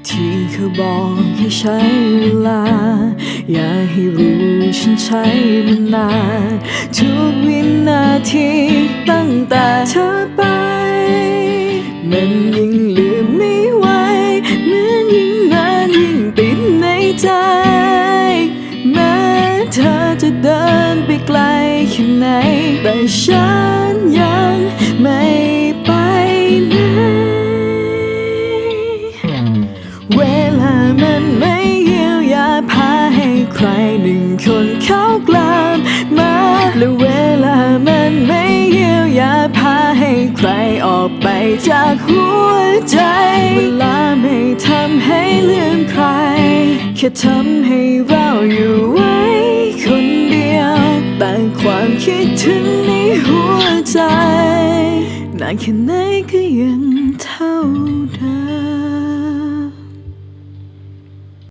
ที่เขาบอกให้ใช้เวลาอย่าให้รู้ฉันใช้มันนานทุกวินาทีตั้งแต่เธอไปมันยิ่งลืมไม่ไหวเหมือนยิ่งนานยิ่งติดในใจแม้เธอจะเดินไปไกลแค่ไหนแต่ฉันยังไม่ไปไหนเวลามันไม่เยียวยาพาให้ใครหนึ่งคนเขากลับมาและเวลามันไม่เยียวยาพาให้ใครออกไปจากหัวใจเวลาไม่ทำให้ลืมใครแค่ทำให้เราอยู่ไว้คนเดียวแต่ความคิดถึงในหัวใจนานแค่ไหนก็ยัง